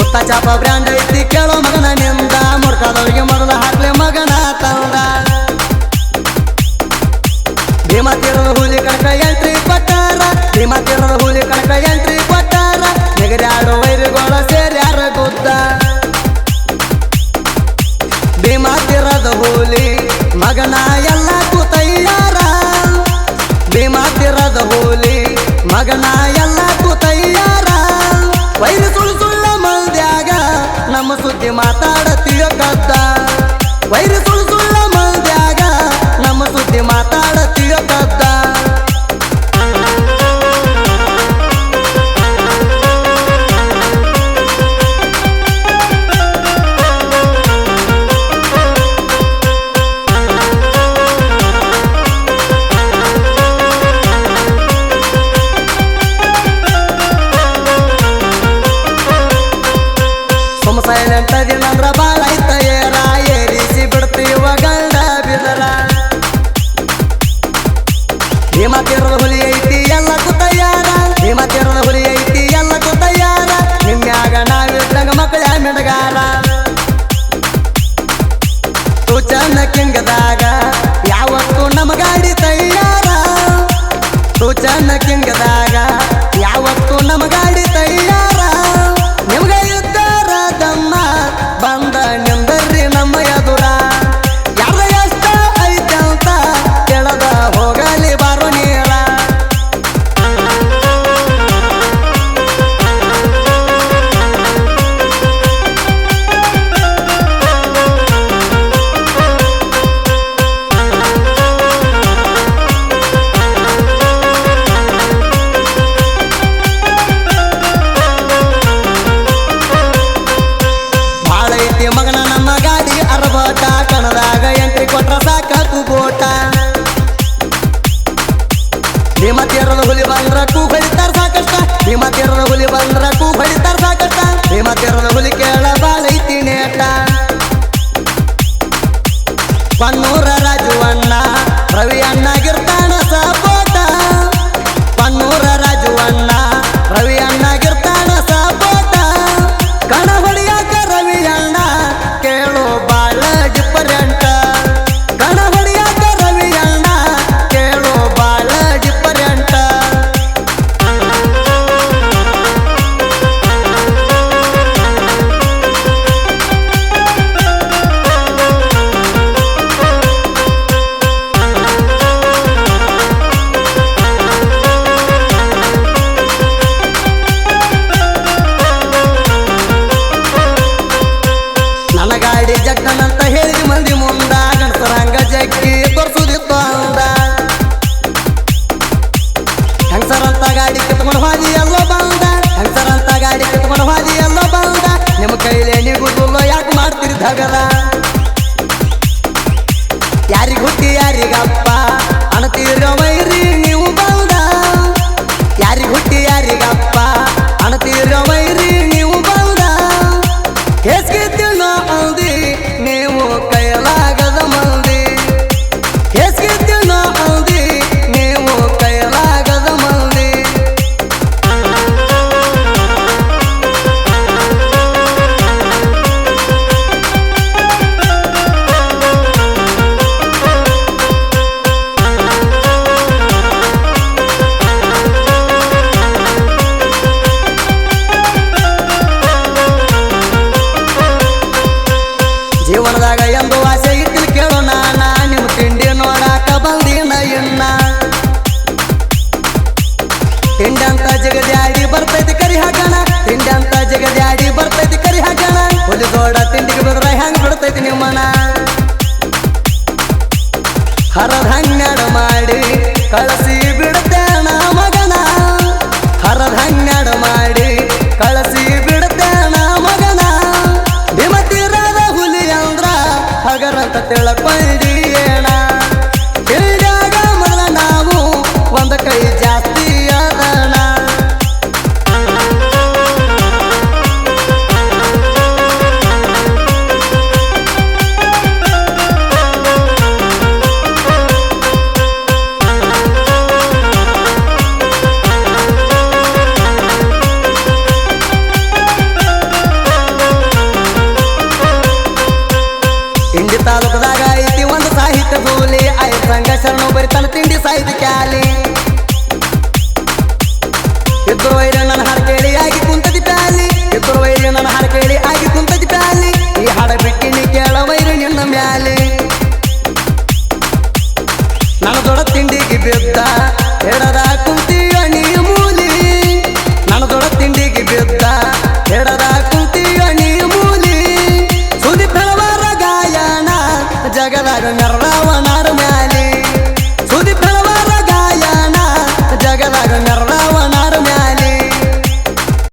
ಗುಪ್ತ ಚಾಪ brand ಐತಿ ಕೇಳೋ ಮಗನ ನಿಂದ ಮುರ್ಕಾದವ್ರಿಗೆ ಮೊದಲ ಹಾಕ್ಲೆ ಮಗನ ತಂದ ಭೀಮಾ ತೀರದ ಹುಲಿ ಕಣಕ ಎಂಟ್ರಿ ಕೊಟ್ಟಾರ ಭೀಮಾ ತೀರದ ಹುಲಿ ಕಣಕ ಎಂಟ್ರಿ ಕೊಟ್ಟಾರ ನೆಗರ್ಯಾಡೋ ವೈರಿಗೋಳ ಸೇರ್ಯಾರ ಗುದ್ದ ಭೀಮಾ ತೀರದ ಹುಲಿ ಮಗನ ಎಲ್ಲ ತಯ್ಯಾರ ಭೀಮಾ ತೀರದ ಹುಲಿ ಮಗನ ಎಲ್ಲ ತಯ್ಯಾರ ವೈರಿ ಸುಳ್ಳ ಮಂದ್ಯಾಗ ನಮ್ಮ ಸುದ್ದಿ ಮಾತಾಡತೀಯ ಕದ್ದ ವೈರಿ ಸುಳ್ಳ ಮಂದ್ಯಾಗ ನಮ್ಮ ಸುದ್ದಿ ಮಾತಾಡತೀಯ ಕದ್ದ ಸೈಲೆಂಟ್ ದಿನಂದ್ರ ಬಾಳ ಐತ ಏರ ಏರಿಸಿ ಬಿಡ್ತೀವ ಗಂಡ ಬಿದರ ಭೀಮಾ ತೀರದ ಹುಲಿ ಐತಿ ಎಲ್ಲ ತಯ್ಯಾರ ಭೀಮಾ ತೀರದ ಹುಲಿ ಐತಿ ಎಲ್ಲ ತಯ್ಯಾರ ನಿಮ್ಯಾಗ ನಾವಿಟ್ಟಂಗ ಮಕ್ಕಳ ಮಿಡಗಾರ ಸೂಚನ ಕಿಂಗದಾಗ ಯಾವತ್ತು ನಮ್ಮ ಗಾಡಿ ತಯ್ಯಾರ ಸೂಚನ ಕಿಂಗದಾಗ ಯಾವತ್ತು ನಮ್ಮ ಗಾಡಿ ತಯ್ಯಾರ ನಿಮ್ಗ ಬಂದ ನಿಂದರ್ರಿ ನಮ್ಮ ಎದುರ ಯಾರ ಎಷ್ಟ ಐತಂತ ಕೆಳದ ಹೋಗಲಿ ಬಾರೋ ನೀರ ಮಗನ ನಮ್ಮ ಗಾಡಿ ಅರಬಾಟ ಕಣದಾಗ ಎಂಟ್ರಿ ಕೊಟ್ರ ಸಾಕು ಗೋಟ ಭೀಮಾ ತೀರದ ಹುಲಿ ಬಂದ್ರ ಕೂ ಹೊಡಿತಾರ ಸಾಕಷ್ಟ ಭೀಮಾ ತೀರದ ಹುಲಿ ಬಂದ್ರ ಕೂ ಹೊಡಿತಾರ ಸಾಕಷ್ಟ ಭೀಮಾ ತೀರದ ಹುಲಿ ಕೇಳ ಬಾಳೈತಿ ನೇಟ ಪನ್ನೂರ ರಾಜುವಣ್ಣ ರವಿ ಅಣ್ಣಗಿರ್ತಾನ ಸಪೋಟ ಪನ್ನೂರ ರಾಜುವಣ್ಣ ರವಿ ಅಣ್ಣಗಿರ್ತಾನ ಸಪೋಟ ಕಣ ಹೊಡಿಯಾಕ ರವಿ ಅಣ್ಣ ಕೇಳೋ ಬಾಳ ಡಿಫರೆಂಟ್ ಕಣ ಹೊಡಿಯಾಕ ರವಿ ಅಣ್ಣ ಕೇಳೋ ಬಾಳ ಡಿಫರೆಂಟ್ ನನ್ನ ಗಾಡಿ ಜಗ್ಗನಂತ ಹೇಳಿದ ಮಂದಿ ಮುಂದ ಗಣಸರಂಗ ಜಗ್ಗಿ ತೋರ್ಸುದಿತ್ತು ಅಂದ ಹೆಂಗಸರಂತ ಗಾಡಿ ಕಿತ್ಕೊಂಡು ಹಾದಿ ಎಲ್ಲೋ ಬಂದ ಹೆಂಗಸರಂತ ಗಾಡಿ ಕಿತ್ಕೊಂಡು ಹಾದಿ ಎಲ್ಲೋ ಬಂದ ನಿಮ್ಮ ಕೈಲೇ ನಿಗುದಿಲ್ಲ ಯಾಕೆ ಮಾಡ್ತೀರಿ ಧಗದ ಯಾರಿಗ ಹುಟ್ಟಿ ಯಾರಿಗಪ್ಪ ಅಣತೀರೋ ವೈರಿ ನೀವು ಬಂದ ಯಾರಿಗ ಹುಟ್ಟಿ ಯಾರಿಗಪ್ಪ ಅಣತೀರೋ ವೈರಿ ನೀವು ಬಂದ ಹೇಸ್ಗಿದ್ದಿನೋ ಅಂದಿ ನೀವು ಕೈಲಾಗದ ಮಂದಿ ಹೇಸ್ಗಿದ್ದಿನೋ ಅಂದಿ ನೀವು ಕೈಲಾಗದ ಮಂದಿ ಹೆಸರನ್ನು ಬರಿತಾನ ತಿಂಡಿ ಸಾಯ್ದು ಕ್ಯಾಲಿ ಇದ್ರು ವೈರ್ಯ ನನ್ನ ಹಾಡು ಕೇಳಿ ಆಗಿ ಕುಂತದಿ ಪ್ಯಾಲಿ ಇದ್ರು ವೈರ್ಯ ನನ್ನ ಹಾಡು ಕೇಳಿ ಆಗಿ ಕುಂತದಿ ಪ್ಯಾಲಿ ಈ ಹಾಡ ಬಿಟ್ಟಿನಿ ಕೇಳ ವೈರ್ಯ ನಿನ್ನ ಮ್ಯಾಲಿ ನನ್ನ ದೊಡ್ಡ ತಿಂಡಿಗೆ ಬಿದ್ದ ಹೆಡದ ಕುಂತೀಯ ನೀ ಮೂಲಿ ನನ್ನ ದೊಡ್ಡ ತಿಂಡಿಗೆ ಬಿದ್ದ ಹೆಡದ